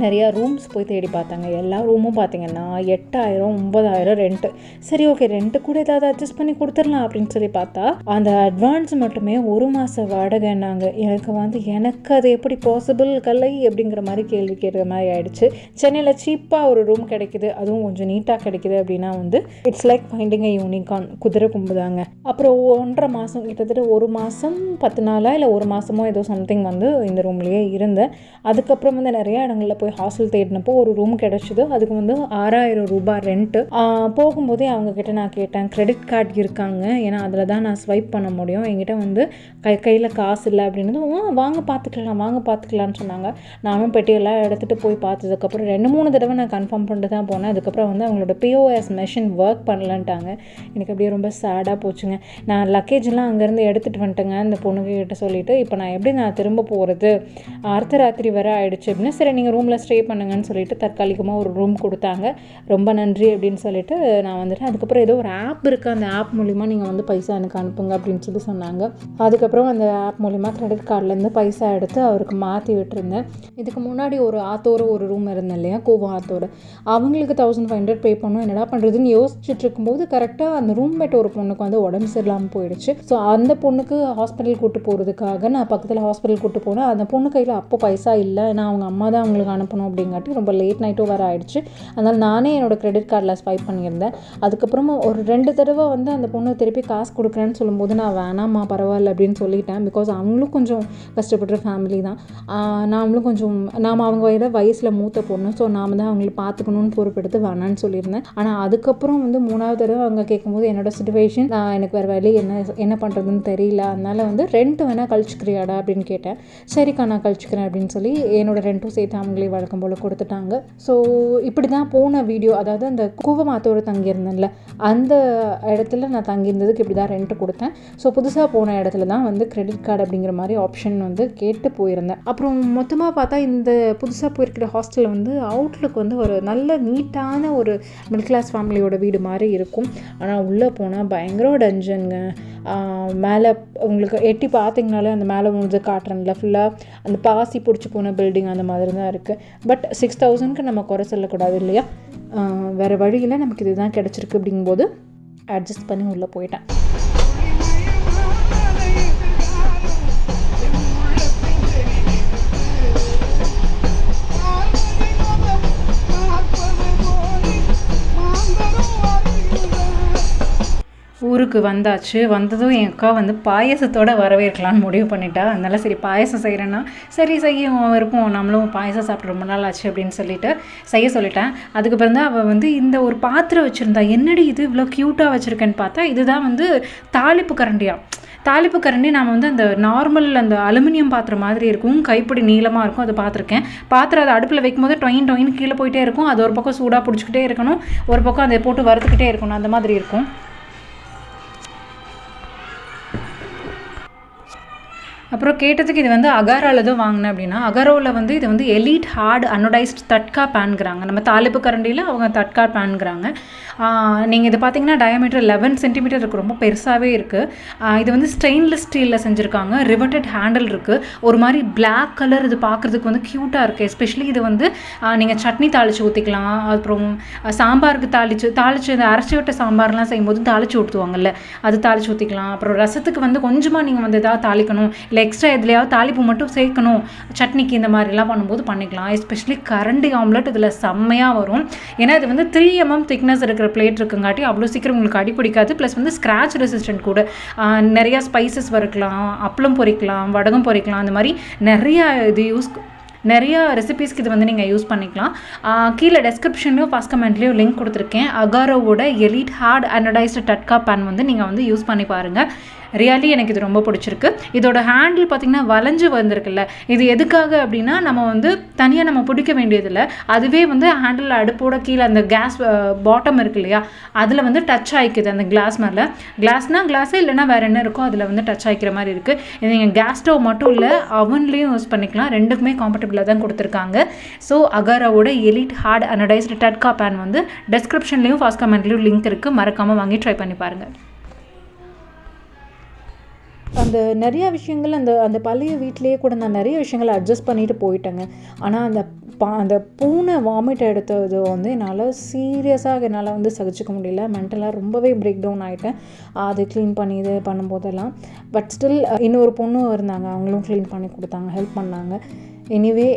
நிறையா ரூம்ஸ் போய் தேடி பார்த்தாங்க. எல்லா ரூமும் பார்த்திங்கன்னா 8,000 9,000 ரெண்ட்டு. சரி ஓகே, ரெண்ட்டு கூட ஏதாவது அட்ஜஸ்ட் பண்ணி கொடுத்துடலாம் அப்படின்னு சொல்லி பார்த்தா அந்த அட்வான்ஸ் மட்டுமே 1 மாத வாடகைன்னாங்க. எனக்கு அது எப்படி பாசிபிள் கலை அப்படிங்கிற மாதிரி கேள்வி கேட்குற மாதிரி ஆயிடுச்சு. சென்னையில் சீப்பாக ஒரு ரூம் கிடைக்குது, அதுவும் கொஞ்சம் நீட்டாக கிடைக்குது அப்படின்னா it's like finding a unicorn. குதிரை கும்புதாங்க. அப்புறம் 1.5 மாதம், கிட்டத்தட்ட 1 மாதம் 10 நாளா இல்லை 1 மாதமோ ஏதோ சம்திங் இந்த ரூம்லேயே இருந்தேன். அதுக்கப்புறம் நிறைய இடங்களில் போய் ஹாஸ்டல் தேடினப்போ ஒரு ரூம் கிடச்சிது. அதுக்கு 6,000 ரூபாய் ரெண்ட்டு. போகும்போதே அவங்கக்கிட்ட நான் கேட்டேன், கிரெடிட் கார்டு இருக்காங்க, ஏன்னா அதில் தான் நான் ஸ்வைப் பண்ண முடியும், என்கிட்ட கையில் காசு இல்லை அப்படின்னு. வாங்க பார்த்துக்கலாம்னு சொன்னாங்க. நானும் பெட்டியெல்லாம் எடுத்துகிட்டு போய் பார்த்ததுக்கப்புறம் 2-3 தடவை நான் கன்ஃபார்ம் பண்ணிட்டு தான் போனேன். அதுக்கப்புறம் அவங்களோட POS மெஷின் ஒர்க் பண்ணலன்ட்டாங்க. எனக்கு அப்படியே ரொம்ப சேடாக போச்சுங்க. நான் லக்கேஜெல்லாம் அங்கேருந்து எடுத்துகிட்டு வந்துட்டேங்க அந்த பொண்ணுக்கிட்ட சொல்லிவிட்டு. இப்போ நான் எப்படி திரும்ப போகிறது, அர்த்தராத்திரி வரை ஆயிடுச்சு அப்படின்னு. சரி நீங்கள் ரூமில் ஸ்டே பண்ணுங்கன்னு சொல்லிட்டு தற்காலிகமாக ஒரு ரூம் கொடுத்தாங்க. ரொம்ப நன்றி அப்படின்னு சொல்லிட்டு நான் வந்துட்டேன். அதுக்கப்புறம் ஏதோ ஒரு ஆப் இருக்குது, அந்த ஆப் மூலிமா நீங்கள் பைசா எனக்கு அனுப்புங்க அப்படின்னு சொல்லி சொன்னாங்க. அதுக்கப்புறம் அந்த ஆப் மூலிமா கிரெடிட் கார்ட்லேருந்து பைசா எடுத்து அவருக்கு மாற்றி விட்டுருந்தேன். இதுக்கு முன்னாடி ஒரு ஆத்தோர ஒரு ரூம் இருந்தேன் இல்லையா, கோவம் ஆத்தோட, அவங்களுக்கு 1,500 பே பண்ணோம். என்னடா பண்ணுறதுன்னு யோசிச்சுட்டு இருக்கும்போது கரெக்டாக அந்த ரூம்மேட் ஒரு பொண்ணுக்கு உடம்பு சரியில்லாமல் போயிடுச்சு. ஸோ அந்த பொண்ணுக்கு ஹாஸ்பிட்டல் கூட்டு போகிறதுக்காக நான் பக்கத்தில் ஹாஸ்பிட்டல் கூட்டு போனேன். அந்த பொண்ணு கையில் அப்போ பைசா இல்லை, ஏன்னா அவங்க அம்மா தான் அவங்களுக்கு அனுப்பணும் அப்படிங்காட்டி ரொம்ப லேட் நைட்டும் வர ஆயிடுச்சு. அதனால் நானே என்னோடய கிரெடிட் கார்டில் ஸ்வைப் பண்ணியிருந்தேன். அதுக்கப்புறமா ஒரு 2 தடவை அந்த பொண்ணு திருப்பி காசு கொடுக்குறேன்னு சொல்லும்போது நான் வேணாம்மா பரவாயில்ல அப்படின்னு சொல்லிட்டேன். பிகாஸ் அவங்களும் கொஞ்சம் கஷ்டப்படுற ஃபேமிலி தான். நாமளும் கொஞ்சம் அவங்க வயசில் மூத்த பொண்ணு, ஸோ நாம் தான் அவங்களை பார்த்துக்கணும்னு பொறுப்பெடுத்து வேணான்னு சொல்லியிருந்தேன். ஆனால் அதுக்கப்புறம் 3வது தடவை அவங்க கேட்கும்போது என்னோடய சிச்சுவேஷன், எனக்கு வேறு வழி என்ன பண்ணுறதுன்னு தெரியல, அதனால் ரெண்ட் வேணால் கழிச்சுக்கிறியாடா அப்படின்னு கேட்டேன். சரிக்கா நான் கழிச்சுக்கிறேன் அப்படின்னு சொல்லி என்னோடய ரெண்ட்டும் சேர்த்து அவங்களே வழக்கம் போல் கொடுத்துட்டாங்க. ஸோ இப்படி தான் போன வீடியோ, அதாவது அந்த கூவமாத்தோடு தங்கியிருந்தேன்ல அந்த இடத்துல நான் தங்கியிருந்ததுக்கு இப்படி தான் ரெண்ட் கொடுத்தேன். ஸோ புதுசாக போன இடத்துல தான் கிரெடிட் கார்டு அப்படிங்கிற மாதிரி ஆப்ஷன் கேட்டு போயிருந்தேன். அப்புறம் மொத்தமாக பார்த்தா இந்த புதுசாக போயிருக்கிற ஹாஸ்டலில் அவுட்லுக் ஒரு நல்ல நீட்டான ஒரு மிடில் கிளாஸ் ஃபேமிலியோட வீடு மாதிரி இருக்கும். ஆனால் உள்ளே போனால் பயங்கர டஞ்சனுங்க. மேலே உங்களுக்கு எட்டி பார்த்திங்கனாலே அந்த மேலே காட்டுறேன்ல ஃபுல்லாக அந்த பாசி பிடிச்சி போன பில்டிங் அந்த மாதிரி தான் இருக்குது. பட் 6,000க்கு நம்ம குறை சொல்லக்கூடாது இல்லையா. வேறு வழியில் நமக்கு இது தான் கிடச்சிருக்கு அப்படிங்கும்போது அட்ஜஸ்ட் பண்ணி உள்ளே போயிட்டேன். ஊருக்கு வந்ததும் என் அக்கா பாயசத்தோடு வரவேற்கலான்னு முடிவு பண்ணிட்டா. அதனால் சரி பாயசம் செய்கிறேன்னா சரி செய்யும் இருக்கும், நம்மளும் பாயசம் சாப்பிட்டு ரொம்ப நாள் ஆச்சு அப்படின்னு சொல்லிட்டு செய்ய சொல்லிட்டேன். அதுக்கப்புறம் தான் அவள் இந்த ஒரு பாத்திரம் வச்சுருந்தா. என்னடி இது இவ்வளோ க்யூட்டாக வச்சுருக்கேன்னு பார்த்தா இதுதான் தாளிப்பு கரண்டியா. தாளிப்பு கரண்டி நாம் அந்த நார்மல் அந்த அலுமினியம் பாத்திரம் மாதிரி இருக்கும், கைப்பிடி நீளமாக இருக்கும். அதை பார்த்துருக்கேன். பாத்திரம் அதை அடுப்பில் வைக்கும்போது டொயின் கீழே போயிட்டே இருக்கும். அது ஒரு பக்கம் சூடாக பிடிச்சிக்கிட்டே இருக்கணும், ஒரு பக்கம் அதை போட்டு வறுத்துக்கிட்டே இருக்கணும், அந்த மாதிரி இருக்கும். அப்புறம் கேட்டதுக்கு இது அகாராவில் தான் வாங்கினேன் அப்படின்னா, அகாரோவில் இது எலீட் ஹார்ட் அனோடைஸ்ட் தட்கா பேன்கிறாங்க. நம்ம தாளிப்பு கரண்டியில் அவங்க தட்கா பேன்கிறாங்க. நீங்கள் இது பார்த்தீங்கன்னா டயாமீட்டர் 11 சென்டிமீட்டர் இருக்குது, ரொம்ப பெருசாகவே இருக்குது. இது ஸ்டெயின்லெஸ் ஸ்டீலில் செஞ்சுருக்காங்க. ரிவர்டட் ஹேண்டில் இருக்குது. ஒரு மாதிரி பிளாக் கலர், இது பார்க்குறதுக்கு க்யூட்டாக இருக்குது. எஸ்பெஷலி இது நீங்கள் சட்னி தாளித்து ஊற்றிக்கலாம். அப்புறம் சாம்பாருக்கு தாளித்து இந்த அரைச்சி விட்ட சாம்பார்லாம் செய்யும்போது தாளித்து ஊற்றுவாங்கல்ல, அது தாளித்து ஊற்றிக்கலாம். அப்புறம் ரசத்துக்கு கொஞ்சமாக நீங்கள் ஏதாவது தாளிக்கணும், இல்லை எக்ஸ்ட்ரா எதுலையாவது தாளிப்பு மட்டும் சேர்க்கணும் சட்னிக்கு, இந்த மாதிரிலாம் பண்ணும்போது பண்ணிக்கலாம். எஸ்பெஷலி கரண்டி ஆம்லெட் இதில் செம்மையாக வரும். ஏன்னா இது 3 mm திக்னஸ் இருக்கிற பிளேட் இருக்குங்காட்டி அவ்வளோ சீக்கிரம் உங்களுக்கு அடி பிடிக்காது. ப்ளஸ் ஸ்க்ராட்ச் ரெசிஸ்டன்ட் கூட. நிறையா ஸ்பைசஸ் வறுக்கலாம், அப்பளம் பொரிக்கலாம், வடகம் பொரிக்கலாம், அந்த மாதிரி நிறையா ரெசிபீஸ்க்கு இது நீங்கள் யூஸ் பண்ணிக்கலாம். கீழே டெஸ்கிரிப்ஷன்லையும் ஃபஸ்ட் கமெண்ட்லேயும் லிங்க் கொடுத்துருக்கேன். அகாரோவோட elite hard anodised tadka pan நீங்கள் யூஸ் பண்ணி பாருங்கள். ரியலி எனக்கு இது ரொம்ப பிடிச்சிருக்கு. இதோட ஹேண்டில் பார்த்திங்கன்னா வளைஞ்சு வந்திருக்குல்ல, இது எதுக்காக அப்படின்னா நம்ம தனியாக நம்ம பிடிக்க வேண்டியதில்லை. அதுவே ஹேண்டில் அடுப்போட கீழே அந்த கேஸ் பாட்டம் இருக்கு இல்லையா, அதில் டச் ஆகிக்குது அந்த கிளாஸ் மேலே. கிளாஸ்னால் கிளாஸே, இல்லைனா வேறு என்ன இருக்கோ அதில் டச் ஆகிக்கிற மாதிரி இருக்குது. இது நீங்கள் கேஸ் ஸ்டவ் மட்டும் இல்லை அவன்லேயும் யூஸ் பண்ணிக்கலாம். ரெண்டுக்குமே காம்பர்டபுளாக தான் கொடுத்துருக்காங்க. ஸோ அகாராவோட elite hard anodised tadka pan டெஸ்கிரிப்ஷன்லேயும் ஃபர்ஸ்ட் கமெண்ட்லேயும் லிங்க் இருக்குது, மறக்காமல் வாங்கி ட்ரை பண்ணி பாருங்கள். அந்த நிறையா விஷயங்கள் அந்த அந்த பழைய வீட்டிலேயே கூட நான் நிறைய விஷயங்களை அட்ஜஸ்ட் பண்ணிட்டு போயிட்டேங்க. ஆனால் அந்த பூனை வாமிட் எடுத்தது வந்து என்னால் சீரியஸாக என்னால் வந்து சகிச்சிக்க முடியல. மென்டலாக ரொம்பவே பிரேக் டவுன் ஆகிட்டேன். அது க்ளீன் பண்ணி இது பண்ணும்போதெல்லாம். பட் ஸ்டில் இன்னொரு பொண்ணும் இருந்தாங்க, அவங்களும் க்ளீன் பண்ணி கொடுத்தாங்க, ஹெல்ப் பண்ணாங்க. எனிவே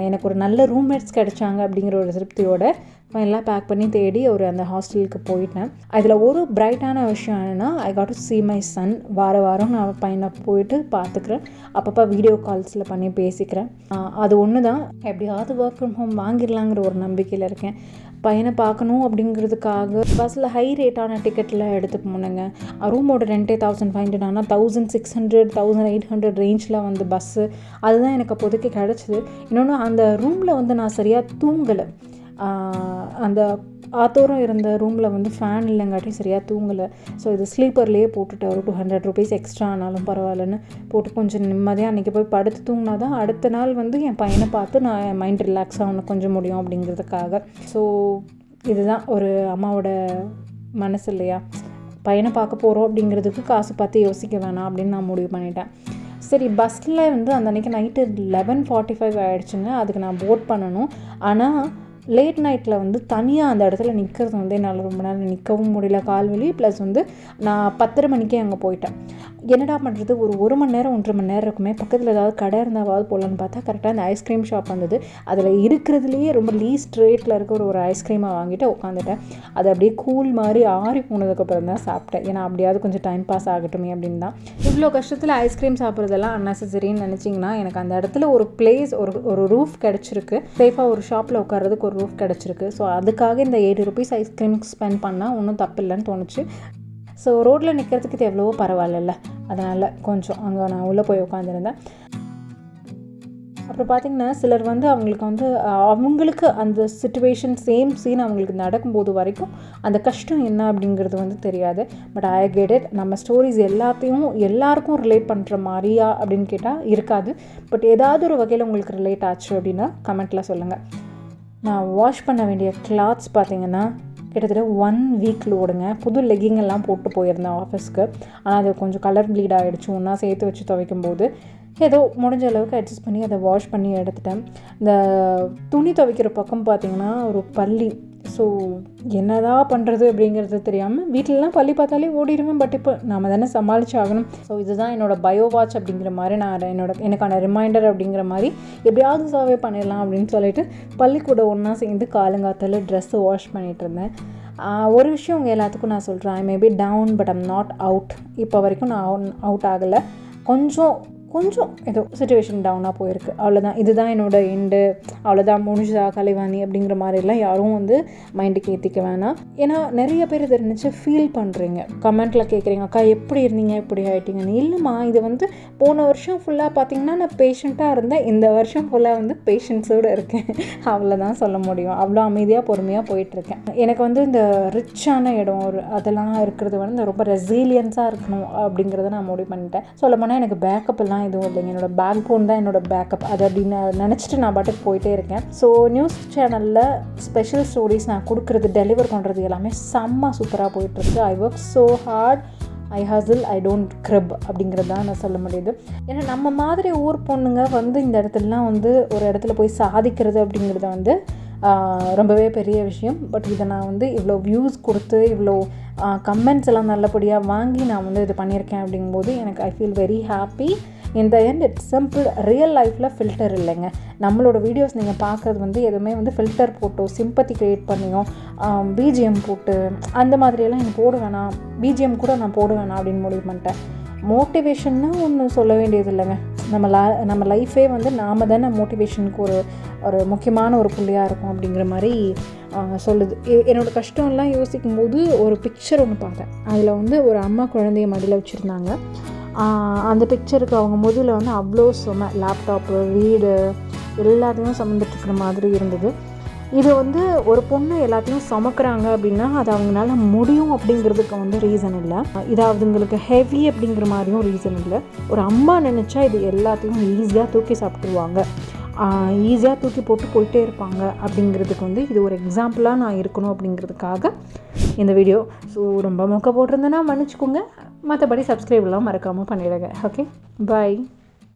எனக்கு ஒரு நல்ல ரூம்மேட்ஸ் கிடைச்சாங்க அப்படிங்கிற ஒரு திருப்தியோட எல்லாம் பேக் பண்ணி தேடி அந்த ஹாஸ்டலுக்கு போயிட்டேன். அதில் ஒரு பிரைட்டான விஷயம் என்னென்னா, I got to see my son. வாரம் நான் பையனை போயிட்டு பார்த்துக்கிறேன். அப்பப்போ வீடியோ கால்ஸில் பண்ணி பேசிக்கிறேன். அது ஒன்று தான். எப்படியாவது ஒர்க் ஃப்ரம் ஹோம் வாங்கிடலாங்கிற ஒரு நம்பிக்கையில் இருக்கேன். பையனை பார்க்கணும் அப்படிங்கிறதுக்காக பஸ்ஸில் ஹை ரேட்டான டிக்கெட்டில் எடுத்து போனேங்க. ரூமோட ரெண்டே 1500, ஆனால் 1600 1800 ரேஞ்சில் வந்து பஸ்ஸு. அதுதான் எனக்கு அப்போதைக்கு கிடச்சிது. இன்னொன்று, அந்த ரூமில் வந்து நான் சரியாக தூங்கலை. அந்த ஆத்தோரம் இருந்த ரூமில் வந்து ஃபேன் இல்லைங்காட்டி சரியாக தூங்கலை. ஸோ இது ஸ்லீப்பர்லேயே போட்டுட்டு ஒரு 200 rupees எக்ஸ்ட்ரா ஆனாலும் பரவாயில்லன்னு போட்டு கொஞ்சம் நிம்மதியாக அன்றைக்கி போய் படுத்து தூங்கினா தான் அடுத்த நாள் வந்து என் பையனை பார்த்து நான் என் மைண்ட் ரிலாக்ஸ் ஆகணும் கொஞ்சம் முடியும் அப்படிங்கிறதுக்காக. ஸோ இதுதான் ஒரு அம்மாவோட மனசு இல்லையா. பையனை பார்க்க போகிறோம் அப்படிங்கிறதுக்கு காசு பார்த்து யோசிக்க வேணாம் அப்படின்னு நான் முடிவு பண்ணிட்டேன். சரி, பஸ்ஸில் வந்து அந்த அன்றைக்கி நைட்டு 11:45 ஆகிடுச்சுங்க. அதுக்கு நான் போட் பண்ணணும். ஆனால் லேட் நைட்டில் வந்து தனியாக அந்த இடத்துல நிற்கிறது வந்து என்னால் ரொம்ப நேரம் நிற்கவும் முடியல, கால்வலி. ப்ளஸ் வந்து நான் 10:30 மணிக்கே அங்கே போயிட்டேன். என்னடா பண்ணுறது, ஒரு மணி நேரம் 1.5 மணி நேரம் இருக்குமே, பக்கத்தில் ஏதாவது கடை இருந்தாவது போகலான்னு பார்த்தா கரெக்டாக அந்த ஐஸ்கிரீம் ஷாப் வந்தது. அதில் இருக்கிறதுலையே ரொம்ப லீஸ்ட் ரேட்டில் இருக்க ஒரு ஐஸ்கிரீமை வாங்கிட்டு உட்காந்துட்டேன். அது அப்படியே கூல் மாதிரி ஆறி போனதுக்கப்புறம் தான் சாப்பிட்டேன். ஏன்னா அப்படியாவது கொஞ்சம் டைம் பாஸ் ஆகட்டுமே அப்படின்னு தான். இவ்வளோ கஷ்டத்தில் ஐஸ்கிரீம் சாப்பிட்றதெல்லாம் அன்னெசரின்னு நினச்சிங்கன்னா, எனக்கு அந்த இடத்துல ஒரு பிளேஸ், ஒரு ரூஃப் கிடச்சிருக்கு. சேஃபாக ஒரு ஷாப்பில் உட்காரதுக்கு ஒரு ரூஃப் கிடச்சிருக்கு. ஸோ அதுக்காக இந்த 8 rupees ஐஸ்கிரீம் ஸ்பெண்ட் பண்ணால் ஒன்றும் தப்பு இல்லைன்னு தோணுச்சு. ஸோ ரோட்டில் நிற்கிறதுக்கு இது எவ்வளவோ பரவாயில்ல, அதனால் கொஞ்சம் அங்கே நான் உள்ளே போய் உட்காந்துருந்தேன். அப்புறம் பார்த்திங்கன்னா, சிலர் வந்து அவங்களுக்கு அந்த சிச்சுவேஷன் சேம் சீன் அவங்களுக்கு நடக்கும்போது வரைக்கும் அந்த கஷ்டம் என்ன அப்படிங்கிறது வந்து தெரியாது. But I get it. நம்ம ஸ்டோரிஸ் எல்லாருக்கும் ரிலேட் பண்ணுற மாதிரியா அப்படின்னு கேட்டால் இருக்காது. பட் ஏதாவது ஒரு வகையில் உங்களுக்கு ரிலேட் ஆச்சு அப்படின்னா கமெண்ட்டில் சொல்லுங்கள். நான் வாஷ் பண்ண வேண்டிய கிளாத்ஸ் பார்த்திங்கன்னா கிட்டத்தட்ட 1 week லோடுங்க. புது லெக்கிங்கெல்லாம் போட்டு போயிருந்தேன் ஆஃபீஸ்க்கு. ஆனால் அது கொஞ்சம் கலர் ப்ளீட் ஆகிடுச்சு. ஒன்றா சேர்த்து வச்சு துவைக்கும்போது ஏதோ முடிஞ்ச அளவுக்கு அட்ஜஸ்ட் பண்ணி அதை வாஷ் பண்ணி எடுத்துட்டேன். இந்த துணி துவைக்கிற பக்கம் பார்த்திங்கன்னா ஒரு பள்ளி. ஸோ என்னதான் பண்ணுறது அப்படிங்கிறது தெரியாமல் வீட்டிலலாம் பள்ளி பார்த்தாலே ஓடிடுவேன். பட் இப்போ நாம் தானே சமாளித்து ஆகணும். ஸோ இதுதான் என்னோடய பயோ வாட்ச் அப்படிங்கிற மாதிரி நான் எனக்கான ரிமைண்டர் அப்படிங்கிற மாதிரி எப்படியாவது சர்வே பண்ணிடலாம் அப்படின்னு சொல்லிட்டு பள்ளிக்கூட ஒன்றா சேர்ந்து காலங்காத்தால ட்ரெஸ்ஸு வாஷ் பண்ணிகிட்டு இருந்தேன். ஒரு விஷயம் உங்கள் எல்லாத்துக்கும் நான் சொல்கிறேன். I may be down but I'm not out. இப்போ வரைக்கும் நான் அவுட் ஆகலை. கொஞ்சம் ஏதோ சிச்சுவேஷன் டவுனாக போயிருக்கு, அவ்வளோதான். இதுதான் என்னோட எண்டு, அவ்வளோதான், முடிஞ்சா கலைவாணி அப்படிங்கிற மாதிரிலாம் யாரும் வந்து மைண்டுக்கு ஏற்றிக்க வேணாம். ஏன்னா நிறைய பேர் இதை நினச்சி ஃபீல் பண்ணுறீங்க, கமெண்ட்டில் கேட்குறீங்க, அக்கா எப்படி இருந்தீங்க இப்படி ஆகிட்டீங்கன்னு. இல்லைம்மா, இது வந்து போன வருஷம் ஃபுல்லாக பார்த்திங்கன்னா நான் பேஷண்ட்டாக இருந்தேன். இந்த வருஷம் ஃபுல்லாக வந்து பேஷன்ஸோடு இருக்கேன், அவ்வளோதான் சொல்ல முடியும். அவ்வளோ அமைதியாக பொறுமையாக போயிட்டுருக்கேன். எனக்கு வந்து இந்த ரிச்சான இடம் அதெல்லாம் இருக்கிறது வந்து ரொம்ப ரெசிலியன்ஸாக இருக்கணும் அப்படிங்கிறத நான் முடிவு பண்ணிட்டேன். சொல்லப்போனால் எனக்கு பேக்கப் எல்லாம் எதுவும் இல்லைங்க. என்னோட பேக் போன் தான் என்னோட பேக்கப். அது அப்படின்னு நினச்சிட்டு நான் பாட்டுக்கு போயிட்டே இருக்கேன். ஸோ நியூஸ் சேனலில் ஸ்பெஷல் ஸ்டோரிஸ் நான் கொடுக்குறது, டெலிவர் பண்ணுறது எல்லாமே செம்ம சூப்பராக போயிட்டுருக்கு. I work so hard, I hustle, I don't crib அப்படிங்கிறது தான் நான் சொல்ல முடியுது. ஏன்னா நம்ம மாதிரி ஊர் பொண்ணுங்க வந்து இந்த இடத்துலலாம் வந்து ஒரு இடத்துல போய் சாதிக்கிறது அப்படிங்கிறத வந்து ரொம்பவே பெரிய விஷயம். பட் இதை நான் வந்து இவ்வளோ வியூஸ் கொடுத்து இவ்வளோ கமெண்ட்ஸ் எல்லாம் நல்லபடியாக வாங்கி நான் வந்து இது பண்ணியிருக்கேன் அப்படிங்கும்போது எனக்கு I feel very happy. In the end it's simple. Real லைஃப்பில் ஃபில்டர் இல்லைங்க. நம்மளோட வீடியோஸ் நீங்கள் பார்க்குறது வந்து எதுவுமே வந்து ஃபில்டர் போட்டோ, சிம்பத்தி க்ரியேட் பண்ணியோ, பிஜிஎம் போட்டு அந்த மாதிரியெல்லாம் எனக்கு போட வேணாம், பிஜிஎம் கூட நான் போட வேணாம் அப்படின்னு முடிவு பண்ணிட்டேன். மோட்டிவேஷன்னா ஒன்று சொல்ல வேண்டியது இல்லைங்க. நம்ம லைஃபே வந்து நாம் தானே மோட்டிவேஷனுக்கு ஒரு முக்கியமான ஒரு புள்ளியாக இருக்கும் அப்படிங்கிற மாதிரி சொல்லுது. என்னோடய கஷ்டம்லாம் யோசிக்கும் போது ஒரு பிக்சர் ஒன்று பார்த்தேன். அதில் வந்து ஒரு அம்மா குழந்தைய மடியில் வச்சுருந்தாங்க. அந்த பிக்சருக்கு அவங்க முதுகில் வந்து அவ்வளோ சுமை, லேப்டாப்பு, வீடு எல்லாத்தையும் சுமந்துட்டுருக்கிற மாதிரி இருந்தது. இது வந்து ஒரு பொண்ணு எல்லாத்தையும் சுமக்கிறாங்க அப்படின்னா அது அவங்களால முடியும் அப்படிங்கிறதுக்கு வந்து ரீசன் இல்லை. இது அவங்களுக்கு ஹெவி அப்படிங்கிற மாதிரியும் ரீசன் இல்லை. ஒரு அம்மா நினச்சா இது எல்லாத்தையும் ஈஸியாக தூக்கி சாப்பிட்டுருவாங்க, ஈஸியாக தூக்கி போட்டு போயிட்டே இருப்பாங்க அப்படிங்கிறதுக்கு வந்து இது ஒரு எக்ஸாம்பிளாக நான் இருக்கணும் அப்படிங்கிறதுக்காக இந்த வீடியோ. ஸோ ரொம்ப மொக்க போட்டிருந்தேன்னா மன்னிச்சுக்கோங்க. மற்றபடி சப்ஸ்கிரைப்லாம் மறக்காமல் பண்ணிடுங்க. ஓகே, பாய்.